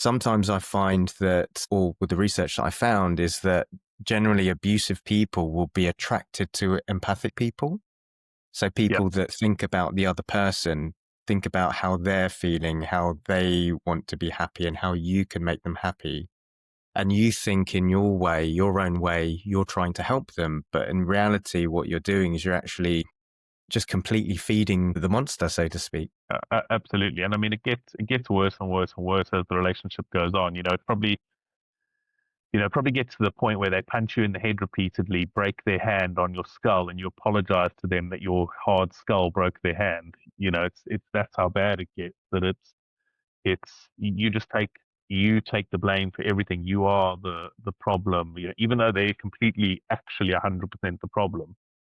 Sometimes I find that, or with the research that I found, is that generally abusive people will be attracted to empathic people. So Yeah. people that think about the other person, think about how they're feeling, how they want to be happy, and how you can make them happy. And you think in your way, your own way, you're trying to help them. But in reality, what you're doing is you're actually just completely feeding the monster, so to speak. Absolutely. And I mean, it gets worse and worse and worse as the relationship goes on. It probably gets to the point where they punch you in the head repeatedly, break their hand on your skull, and you apologize to them that your hard skull broke their hand. It's that's how bad it gets. That it's you take the blame for everything. You are the problem. Even though they're completely, actually 100% the problem,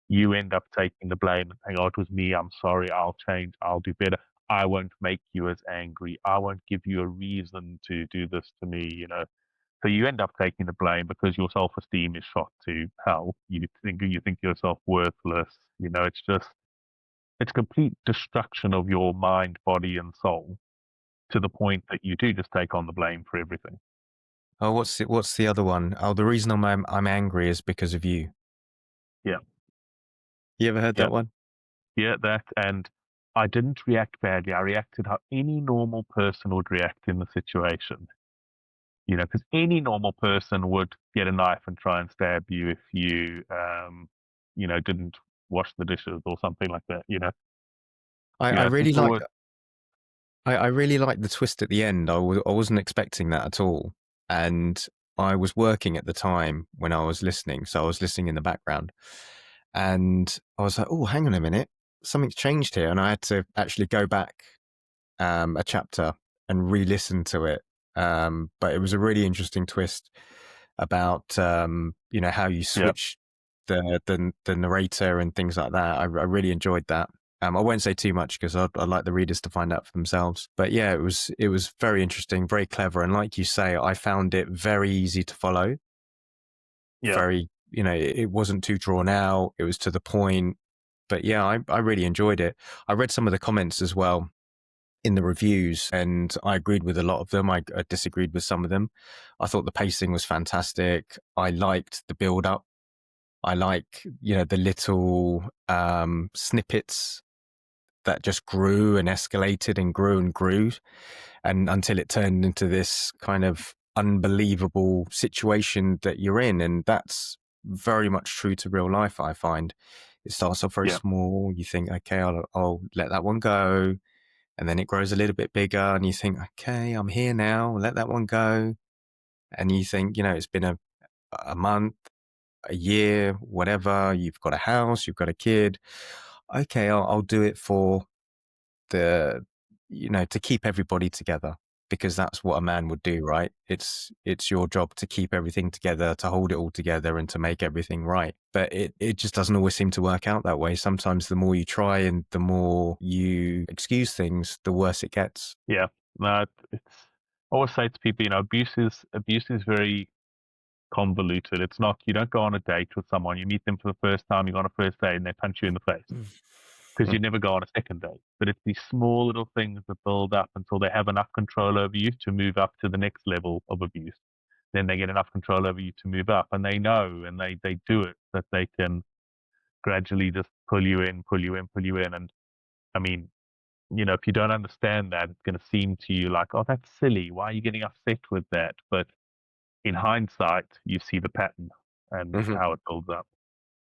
you end up taking the blame and saying, "Oh, it was me. I'm sorry. I'll change. I'll do better. I won't make you as angry. I won't give you a reason to do this to me." So you end up taking the blame because your self-esteem is shot to hell. You think yourself worthless. It's complete destruction of your mind, body, and soul to the point that you do just take on the blame for everything. Oh, what's the other one? Oh, the reason I'm angry is because of you. Yeah, You ever heard yeah, that one? yeah. That and I didn't react badly. I reacted how any normal person would react in the situation. Because any normal person would get a knife and try and stab you if you didn't wash the dishes or something like that. I really It's like always I really like the twist at the end. I wasn't expecting that at all. And I was working at the time when I was listening. So I was listening in the background. And I was like, oh, hang on a minute. Something's changed here. And I had to actually go back a chapter and re-listen to it. But it was a really interesting twist about how you yeah, switch the narrator and things like that. I really enjoyed that. I won't say too much because I'd like the readers to find out for themselves. But yeah, it was very interesting, very clever, and like you say, I found it very easy to follow. yeah, Very, it wasn't too drawn out. It was to the point. But yeah, I really enjoyed it. I read some of the comments as well in the reviews, and I agreed with a lot of them. I disagreed with some of them. I thought the pacing was fantastic. I liked the build up. I like, the little snippets that just grew and escalated and grew and grew, and until it turned into this kind of unbelievable situation that you're in. And that's very much true to real life, I find. It starts off very yeah, small. You think, okay, I'll let that one go. And then it grows a little bit bigger, and you think, okay, I'm here now, let that one go. And you think, it's been a month, a year, whatever. You've got a house, you've got a kid. Okay, I'll do it for the, to keep everybody together, because that's what a man would do, right? It's your job to keep everything together, to hold it all together, and to make everything right. But it just doesn't always seem to work out that way. Sometimes the more you try and the more you excuse things, the worse it gets. yeah. No, it's. I always say to people, abuse is very convoluted. It's not. You don't go on a date with someone. You meet them for the first time. You go on a first date, and they punch you in the face. Because you never go on a second date. But it's these small little things that build up until they have enough control over you to move up to the next level of abuse. Then they get enough control over you to move up, and they know, and they do it, that they can gradually just pull you in, pull you in, pull you in. And I mean, if you don't understand that, it's going to seem to you like, oh, that's silly. Why are you getting upset with that? But in hindsight, you see the pattern and Mhm. how it builds up.